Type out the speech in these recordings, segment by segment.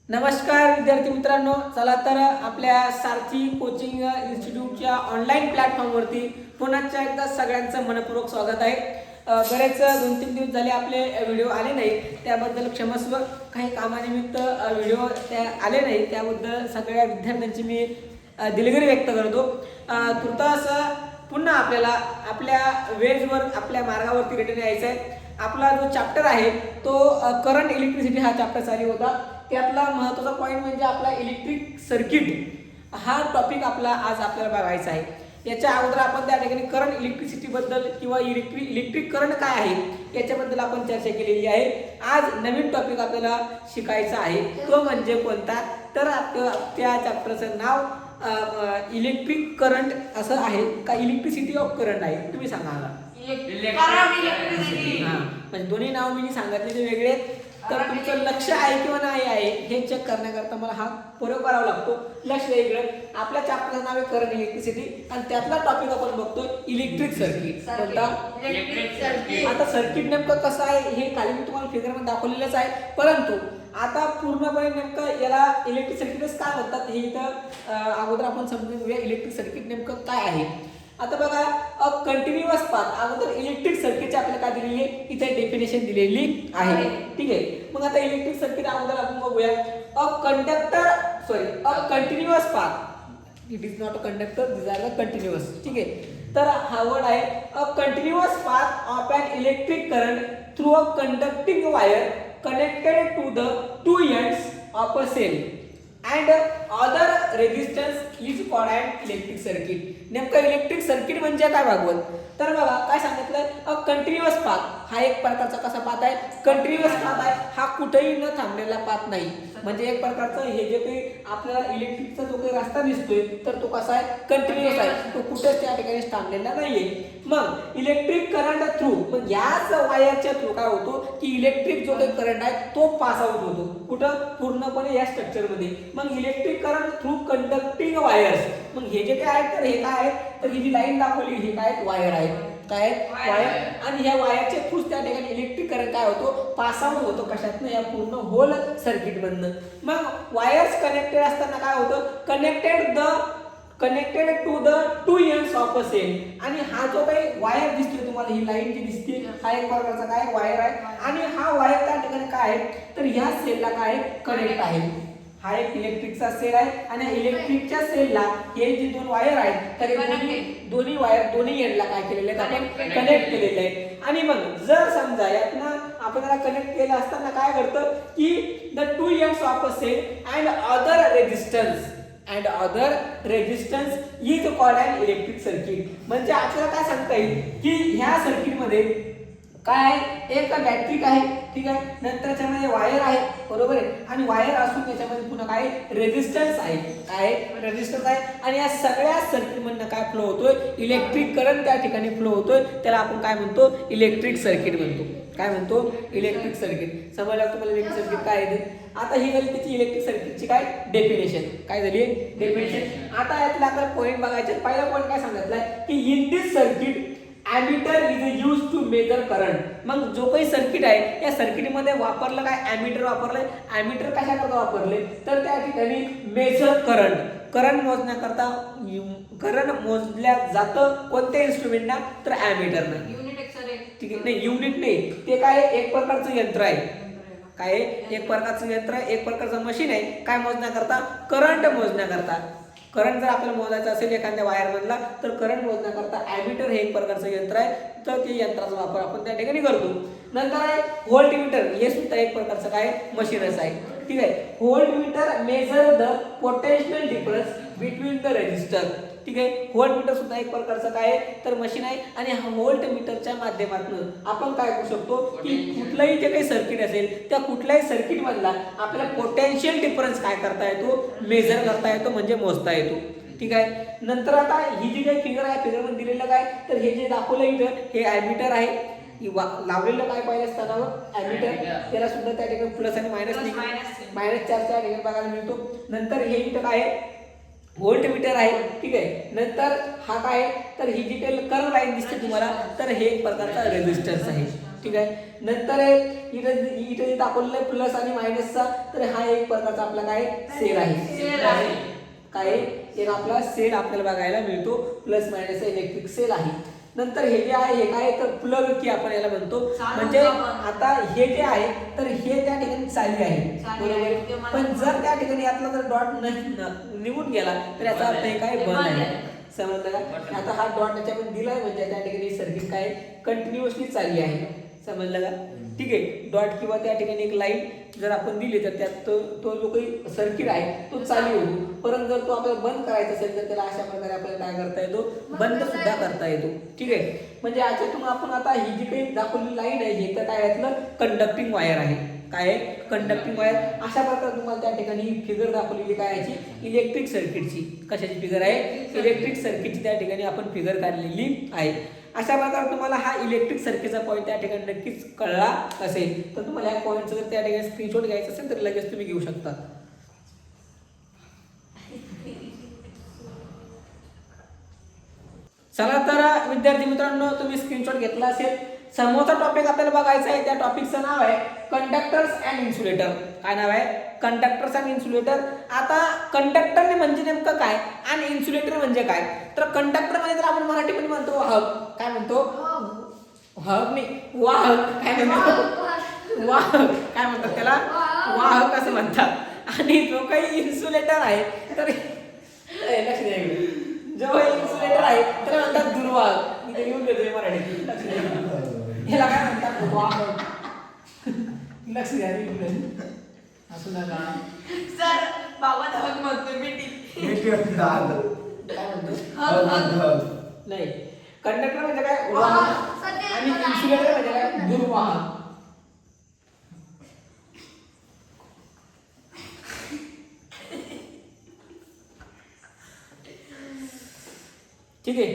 नमस्कार विद्यार्थी मित्रांनो, चला तर आपल्या सारथी कोचिंग इन्स्टिट्यूटच्या ऑनलाईन प्लॅटफॉर्मवरती पुन्हा एकदा सगळ्यांचं मनपूर्वक स्वागत आहे। बरेच 2-3 दिवस झाले आपले व्हिडिओ आले नाही, त्याबद्दल क्षमस्व। काही कामानिमित्त व्हिडिओ आले नाही, त्याबद्दल सगळ्या विद्यार्थ्यांची मी दिलगिरी व्यक्त करतो। तुर्तास पुन्हा आपल्याला आपल्या वेजवर आपल्या मार्गावरती रिटर्न यायचं आहे। आपला जो चॅप्टर आहे तो करंट इलेक्ट्रिसिटी हा चॅप्टर चालू होता। त्यातला महत्त्वाचा पॉईंट म्हणजे आपला इलेक्ट्रिक सर्किट हा टॉपिक आपला आज आपल्याला बघायचा आहे। याच्या अगोदर आपण त्या ठिकाणी करंट इलेक्ट्रिसिटी बद्दल किंवा इलेक्ट्रिक करंट काय आहे याच्याबद्दल आपण चर्चा केलेली आहे। आज नवीन टॉपिक आपल्याला शिकायचा आहे, तो म्हणजे कोणता, तर त्या चॅप्टरचं नाव इलेक्ट्रिक करंट असं आहे का इलेक्ट्रिसिटी ऑफ करंट आहे, तुम्ही सांगा। म्हणजे दोन्ही नाव मी सांगितलेले वेगळे, तर तुमचं लक्ष आहे किंवा नाही आहे हे चेक करण्याकरता मला हा प्रयोग करावा लागतो। लक्ष वेगळं, आपल्या चॅप्टरचं नाव आहे करंट इलेक्ट्रिसिटी आणि त्यातला टॉपिक आपण बघतोय इलेक्ट्रिक सर्किट। कोणता? Electric circuit. आता सर्किट नेमकं कसं आहे हे खाली मी तुम्हाला फिगरमध्ये दाखवलेलंच आहे, परंतु आता पूर्णपणे नेमकं याला इलेक्ट्रिक सर्किटच काय म्हणतात हे इथं अगोदर आपण समजून घेऊया। इलेक्ट्रिक सर्किट नेमकं काय आहे। आता बघा, अ कंटिन्युअस पाथ अगोदर इलेक्ट्रिक सर्किटची आपल्याला काय दिलेली आहे, इथे डेफिनेशन दिलेली आहे, ठीक आहे। मग आता इलेक्ट्रिक सर्किट अगोदर आपण बघूया। A continuous path, it is not a conductor, this are the continuous, ठीक आहे। तर हा वर्ड आहे a continuous path of an electric current through a conducting wire connected to the two ends of a cell and other resistance is called an electric circuit। नेमकं electric circuit म्हणजे काय भागवत, तर बघा काय सांगितलंय, अ कंटिन्युअस पाथ हा एक प्रकारचा कसा पाथ आहे, कंटिन्युअस पाथ आहे, हा कुठेही न थांबलेला पाथ नाही। म्हणजे एक प्रकारचं हे जे काही आपल्याला इलेक्ट्रिकचा जो काही रस्ता दिसतोय तर तो कसा आहे, कंटिन्युअस आहे, तो कुठेच त्या ठिकाणी थांबलेला नाहीये। मग इलेक्ट्रिक करंट थ्रू, मग याच वायरच्या थ्रू काय होतो की इलेक्ट्रिक जो काही करंट आहे तो पास आउट होतो कुठं, पूर्णपणे या स्ट्रक्चर मध्ये। मग electric current through conducting wires, मग हे जे काय आहे तर हे काय आहे, तर ही जी लाईन दाखवली ही काय वायर आहे, काय वायर, आणि ह्या वायरच्या थ्रू त्या ठिकाणी इलेक्ट्रिक करंट काय होतो, पास आउट होतो कशातनं, या पूर्ण होल सर्किट मधनं। मग वायर्स कनेक्टेड असताना काय होतं, connected to the two ends of a cell, आणि हा जो काही वायर दिसतोय तुम्हाला, ही लाईन जी दिसते हा एक प्रकारचा काय वायर आहे, आणि हा वायर त्या ठिकाणी काय आहे तर ह्या सेलला काय कनेक्ट आहे। हा एक इलेक्ट्रिकचा सेल आहे आणि इलेक्ट्रिकच्या सेलला हे जे दोन वायर आहेत तर दोन्ही वायर दोन्ही एंडला काय केलेले आहेत आपण कनेक्ट केलेले आहेत। आणि मग जर समजा यातनं आपल्याला कनेक्ट केलं असताना काय घडतं की the two ends of a cell and other resistance is called an electric circuit. म्हणजे आपल्याला काय सांगता येईल की ह्या सर्किट मध्ये काय आहे, एक बॅटरी आहे, ठीक आहे, नंतर त्याच्यामध्ये वायर आहे, बरोबर आहे, आणि वायर असून त्याच्यामध्ये पुन्हा काय रेजिस्टन्स आहे, काय रेजिस्टन्स आहे, आणि या सगळ्या सर्किट मधनं काय फ्लो होतोय, इलेक्ट्रिक करंट त्या ठिकाणी फ्लो होतोय, त्याला आपण काय म्हणतो, इलेक्ट्रिक सर्किट म्हणतो। काय म्हणतो, इलेक्ट्रिक सर्किट। समजलं तुम्हाला इलेक्ट्रिक सर्किट काय आहे। आता ही झाली त्याची इलेक्ट्रिक सर्किटची काय डेफिनेशन, काय झाली डेफिनेशन। आता यातला आपल्याला पॉईंट बघायचे। पहिला पॉईंट काय सांगितलाय की in this circuit ammeter is use to measure current. मग जो काही सर्किट आहे या सर्किटमध्ये वापरलं काय, ॲमीटर वापरलंय। ॲमीटर कशाकरता वापरले, तर त्या ठिकाणी मेजर करंट मोजण्याकरता करंट मोजल्या जातं कोणत्या इन्स्ट्रुमेंटना, तर ॲमीटरनं। ठीक आहे, नाही युनिट नाही, ते काय एक प्रकारचं यंत्र आहे, काय एक प्रकारचं यंत्र आहे, एक प्रकारचं मशीन आहे, काय मोजण्याकरता, करंट मोजण्याकरता। करंट जर आपल्याला मोजायचं असेल एखाद्या वायर मधला तर करंट मोजण्याकरता ॲमीटर हे एक प्रकारचं यंत्र आहे, तर ते यंत्राचा वापर आपण त्या ठिकाणी करतो। नंतर आहे व्होल्टमीटर, हे सुद्धा एक प्रकारचं काय मशीनच आहे, ठीक आहे। Voltmeter measure the potential difference between the resistor, ठीक आहे। व्होल्टमीटर सुद्धा एक प्रकारचं काय तर मशीन आहे, आणि हा व्होल्टमीटरच्या माध्यमातून आपण काय करू शकतो की कुठलंही जे काही सर्किट असेल त्या कुठल्याही सर्किट मधला आपल्याला पोटेन्शियल डिफरन्स काय करता येतो, मेजर करता येतो, म्हणजे मोजता येतो, ठीक आहे। नंतर आता ही जी काही फिगर आहे, फिगर मध्ये दिलेलं काय, तर हे जे दाखवलं इथं हे ॲमीटर आहे, लावलेलं काय पाहिजे स्थानावर ॲमीटर, त्याला सुद्धा त्या ठिकाणी प्लस आणि मायनस -4 त्या ठिकाणी बघायला मिळतो। नंतर हे इथं काय आहे व्होल्टमीटर आहे, ठीक आहे। नंतर हा काय तर ही जी काही कर्व लाईन दिसते तुम्हाला, तर हे एक प्रकारचा रेजिस्टन्स आहे, ठीक आहे. नंतर इथे दाखवलेलं आहे प्लस आणि मायनसचा, तर हा एक प्रकारचा आपला काय सेल आहे. काय एक आपला सेल आपल्याला बघायला मिळतो, प्लस मायनसचा इलेक्ट्रिक सेल आहे. नंतर हे जे आहे हे काय तर प्लग की आपण याला म्हणतो. म्हणजे आता हे जे आहे तर हे त्या ठिकाणी चालू आहे बरोबर, पण जर त्या ठिकाणी यातला जर डॉट निघून गेला तर याचा अर्थ हे काय बंद आहे. समजलं का? आता हा डॉट त्याच्यामध्ये दिलाय म्हणजे त्या ठिकाणी सर्किट काय कंटिन्युअसली चालली आहे. समजलं का? ठीक आहे. डॉट किंवा त्या ठिकाणी एक लाईन जर आपण दिली तर त्यात तो जो काही सर्किट आहे तो चालू होतो. परंतु जर तो आपल्याला बंद करायचा असेल तर त्याला अशा प्रकारे आपल्याला काय करता येतो, बंद सुद्धा करता येतो. ठीक आहे. म्हणजे याच्यातून आपण आता ही जी काही दाखवलेली लाईन आहे हे तर काय यातलं कंडक्टिंग वायर आहे. काय आहे? Conducting wire. अशा प्रकारे तुम्हाला त्या ठिकाणी फिगर दाखवलेली काय याची इलेक्ट्रिक सर्किटची. कशाची फिगर आहे? इलेक्ट्रिक सर्किटची त्या ठिकाणी आपण फिगर काढलेली आहे. अशा प्रकारे तुम्हाला हा इलेक्ट्रिक सर्किटचा पॉईंट त्या ठिकाणी नक्कीच कळला असेल. तर तुम्हाला या पॉईंटचा जर त्या ठिकाणी स्क्रीनशॉट घ्यायचा असेल तर लगेच तुम्ही घेऊ शकता. चला तर विद्यार्थी मित्रांनो तुम्ही स्क्रीनशॉट घेतला असेल. समोरचा टॉपिक आपल्याला बघायचा आहे. त्या टॉपिकचं नाव आहे कंडक्टर्स अँड इन्सुलेटर. काय नाव आहे? Conductors and insulator. आता कंडक्टर म्हणजे नेमकं काय आणि इन्सुलेटर म्हणजे काय? तर कंडक्टर म्हणजे तर आपण मराठीमध्ये म्हणतो वाहक. काय म्हणतो? वाहक नाही, वाहक. काय म्हणतो? वाहक. काय म्हणतात त्याला? वाहक असं म्हणतात. आणि जो काही इन्सुलेटर आहे तर लक्ष द्या, जो इन्सुलेटर आहे तर म्हणतात दुर्वाहक. इथे लिहून देतोय मराठीत. ह्याला काय म्हणतात? वाहक. लक्ष द्या असू नका सर. बाबा धग म्हणतो मी काय म्हणतो नाही. कंडक्टर म्हणजे काय? वाहक. आणि इन्सुलेटर म्हणजे काय? दुर्वाहक. ठीक आहे.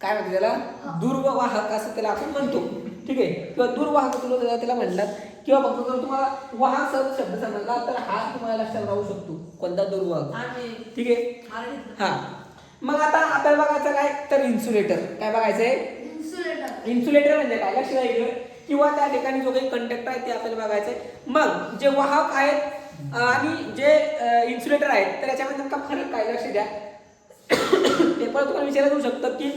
काय म्हणतो त्याला? दुर्वाहक असं त्याला आपण म्हणतो. ठीक आहे. किंवा दुर्वाहक तुला त्याला म्हणतात. किंवा फक्त जर तुम्हाला वाहक शब्द समजला तर हा तुम्हाला लक्षात राहू शकतो. कोणता? दुर्वाहक. ठीक आहे. हा. मग आता आपल्याला बघायचं काय तर इन्सुलेटर. काय बघायचंय? इन्सुलेटर म्हणजे काय? लक्ष द्या. किंवा त्या ठिकाणी जो काही कंडक्टर आहे ते आपल्याला बघायचंय. मग जे वाहक आहेत आणि जे इन्सुलेटर आहेत तर याच्यामध्ये नेमका फरक काय? लक्ष द्या. पेपर तुम्हाला विचारलं जाऊ शकतं की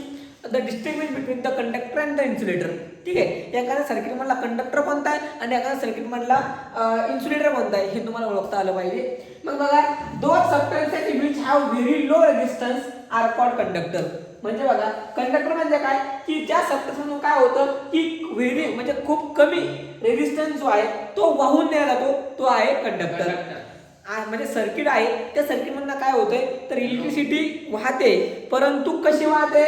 the distinguish between the conductor and the insulator. ठीक आहे. एखाद्या सर्किट मधला कंडक्टर कोणता आहे आणि एखाद्या सर्किट मधला इन्सुलेटर कोणता आहे हे तुम्हाला ओळखता आलं पाहिजे. मग बघा, दोन substances which have very low resistance are called conductor. म्हणजे बघा कंडक्टर म्हणजे काय की ज्या सबस्टन्स मधून काय होतं की व्हेरी म्हणजे खूप कमी रेझिस्टन्स जो आहे तो वाहून नेला जातो, तो आहे कंडक्टर. म्हणजे सर्किट आहे त्या सर्किट मधनं काय होतंय तर इलेक्ट्रिसिटी वाहते, परंतु कशी वाहते?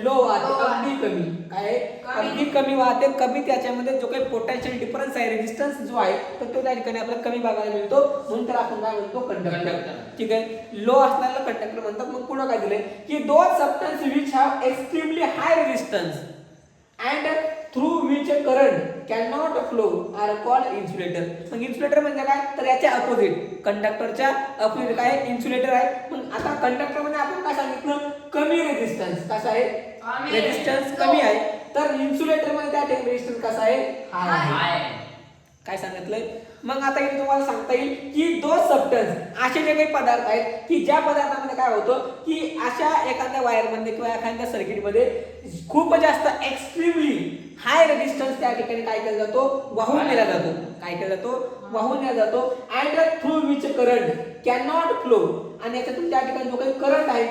लो वाहते. अगदी कमी. काय? अगदी कमी वाहते. कमी त्याच्यामध्ये जो काही पोटेन्शियल डिफरन्स आहे, रेझिस्टन्स जो आहे तर तो त्या ठिकाणी आपल्याला कमी बघायला मिळतो. म्हणून तर आपण काय म्हणतो? कंडक्टर. ठीक आहे. लो असणाऱ्याला कंडक्टर म्हणतात. मग पुढे काय दिलंय की दोन substance which have extremely high resistance and through which current can not flow are called insulator. मग इन्सुलेटर म्हणजे काय तर याच्या अपोजिट, कंडक्टरच्या अपोजिट काय? इन्सुलेटर आहे. मग आता कंडक्टर मध्ये आपण काय सांगितलं? कमी रेझिस्टन्स. कसा आहे? रेझिस्टन्स कमी आहे. तर इन्सुलेटर मध्ये त्या ठिकाणी रेझिस्टन्स कसा आहे? हाय. काय सांगितलंय? मग आता इथे तुम्हाला सांगता येईल की दोन सबस्टन्स असे जे काही पदार्थ आहेत की ज्या पदार्थामध्ये काय होतं की अशा एखाद्या वायरमध्ये किंवा एखाद्या सर्किटमध्ये खूप जास्त एक्स्ट्रीमली हाय रेझिस्टन्स त्या ठिकाणी काय केला जातो? वाहून नेला जातो. काय केला जातो? वाहून नेला जातो. And through which current can not flow. आणि याच्यातून त्या ठिकाणी जो काही करंट आहे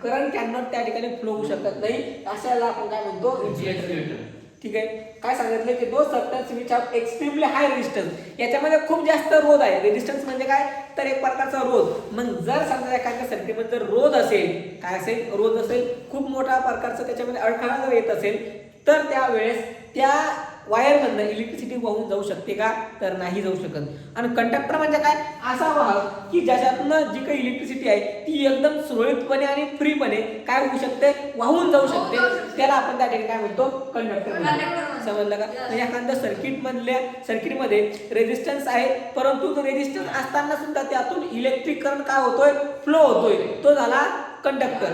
करंट कॅन नॉट त्या ठिकाणी फ्लो होऊ शकत नाही. अशाला आपण काय म्हणतो? इन्सुलेटर. ठीक आहे. काय सांगितलं की दोन substance which have extremely high resistance. याच्यामध्ये खूप जास्त रोध आहे. रेझिस्टन्स म्हणजे काय तर एक प्रकारचा रोध. मग जर समजा एखाद्या सर्किटमध्ये जर रोध असेल, काय असेल? रोध असेल, खूप मोठा प्रकारचा त्याच्यामध्ये अडथळा जर येत असेल तर त्यावेळेस त्या वायरमधनं इलेक्ट्रिसिटी वाहून जाऊ शकते का तर नाही जाऊ शकत. आणि कंडक्टर म्हणजे काय? असा वाहक की ज्याच्यातनं जी काही इलेक्ट्रिसिटी आहे ती एकदम सुरळीतपणे आणि फ्रीपणे काय होऊ शकते? वाहून जाऊ शकते. त्याला आपण त्या ठिकाणी काय म्हणतो? कंडक्टर. समजलं का? म्हणजे एखाद्या सर्किटमध्ये रेझिस्टन्स आहे, परंतु तो रेझिस्टन्स असताना सुद्धा त्यातून इलेक्ट्रिक करंट काय होतोय? फ्लो होतोय. तो झाला कंडक्टर.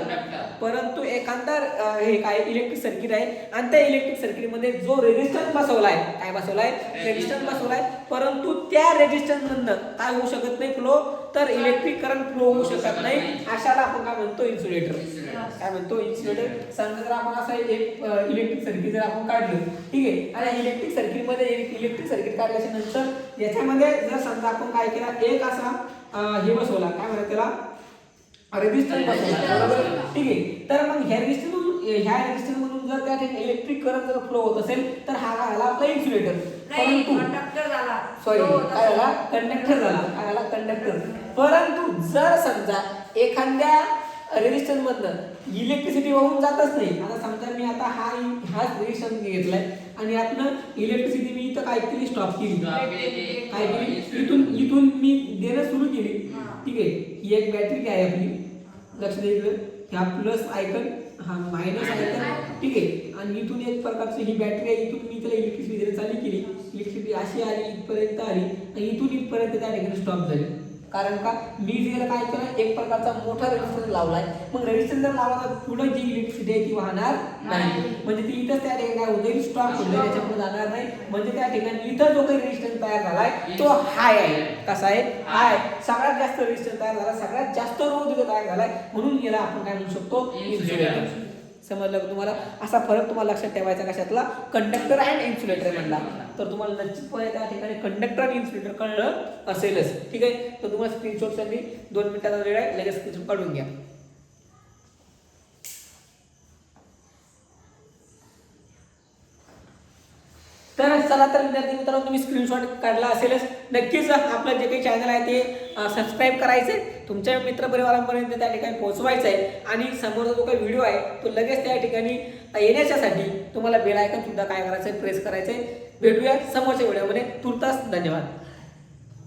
परंतु एखादा हे काय इलेक्ट्रिक सर्किट आहे आणि त्या इलेक्ट्रिक सर्किट मध्ये जो रेजिस्टन्स बसवलाय, काय बसवलाय, रेजिस्टन्स बसवलाय, परंतु त्या रेजिस्टन्स मधनं काय होऊ शकत नाही फ्लो, तर इलेक्ट्रिक करंट फ्लो होऊ शकत नाही. अशाला आपण काय म्हणतो, इन्सुलेटर. काय म्हणतो, इन्सुलेटर. समजा जर आपण असं एक इलेक्ट्रिक सर्किट जर आपण काढलं, ठीक आहे, आणि इलेक्ट्रिक सर्किट मध्ये इलेक्ट्रिक सर्किट काढल्याच्या नंतर याच्यामध्ये जर समजा आपण काय केला, एक असा हे बसवला, काय म्हणतात त्याला, रेजिस्टन्स बसवला, बरोबर, ठीक आहे. तर मग ह्या रेजिस्टन्स मधून जर त्या ठिकाणी इलेक्ट्रिक करंट जर फ्लो होत असेल तर हा झाला आपला इन्सुलेटर. परंतु कंडक्टर झाला, सॉरी काय झाला, कंडक्टर झाला, काय झाला, कंडक्टर. परंतु जर समजा एखाद्या रेजिस्टन्स मधनं इलेक्ट्रिसिटी वाहून जातच नाही, आता समजा मी आता हाच रेजिस्टन्स घेतलाय आणि यातनं इलेक्ट्रिसिटी मी इथं काय केली, स्टॉप केली, काय केली, इथून मी देणं सुरू केली, ठीक आहे. ही एक बॅटरी आहे आपली, लक्ष द्यायचं, ह्या प्लस आयकन, हा मायनस आयकन, ठीक आहे. आणि इथून एक प्रकारची ही बॅटरी आहे, इथून मी त्याला इलेक्ट्रिसिटी देणं चालू केली, इलेक्ट्रिसिटी अशी आली, इथपर्यंत आली आणि इथून इथपर्यंत त्या ठिकाणी स्टॉप झाली. कारण का, मी त्याला काय केलं, एक प्रकारचा मोठा रेजिस्टन्स लावलाय. मग रेजिस्टन्स जर लावला तर पुढे जी इलेक्ट्रिसिटी आहे ती वाहणार नाही, म्हणजे ती इथंच त्या ठिकाणी काय होईल, स्टॉप होईल, त्याच्यापुढे जाणार नाही. म्हणजे त्या ठिकाणी इथं जो काही रेजिस्टन्स तयार झालाय तो हाय आहे. कसा आहे, हाय. सगळ्यात जास्त रेजिस्टन्स तयार झाला, सगळ्यात जास्त रोध तयार झालाय, म्हणून याला आपण काय म्हणू शकतो, इन्सुलेटर. समजलं का तुम्हाला? असा फरक तुम्हाला लक्षात ठेवायचा कशातला, कंडक्टर अँड इन्सुलेटर म्हणला. तर तुम्हाला निश्चितपणे त्या ठिकाणी कंडक्टर आणि इन्सुलेटर कळलं असेलच, ठीक आहे. तर तुम्हाला स्क्रीनशॉटसाठी 2 मिनिटाचा वेळ आहे, लगेच स्क्रीनशॉट काढून घ्या. तर चला, तर विद्यार्थी मित्रांनो, तुम्ही स्क्रीनशॉट काढला असेलच. नक्कीच आपलं जे काही चॅनल आहे ते सबस्क्राईब करायचंय, तुमच्या मित्रपरिवारांपर्यंत त्या ठिकाणी पोहोचवायचं आहे. आणि समोरचा जो काही व्हिडिओ आहे तो लगेच त्या ठिकाणी येण्यासाठी तुम्हाला बेल आयकॉन सुद्धा काय करायचं आहे, प्रेस करायचं आहे. भेटूया समोरच्या व्हिडिओमध्ये. तुर्तास धन्यवाद.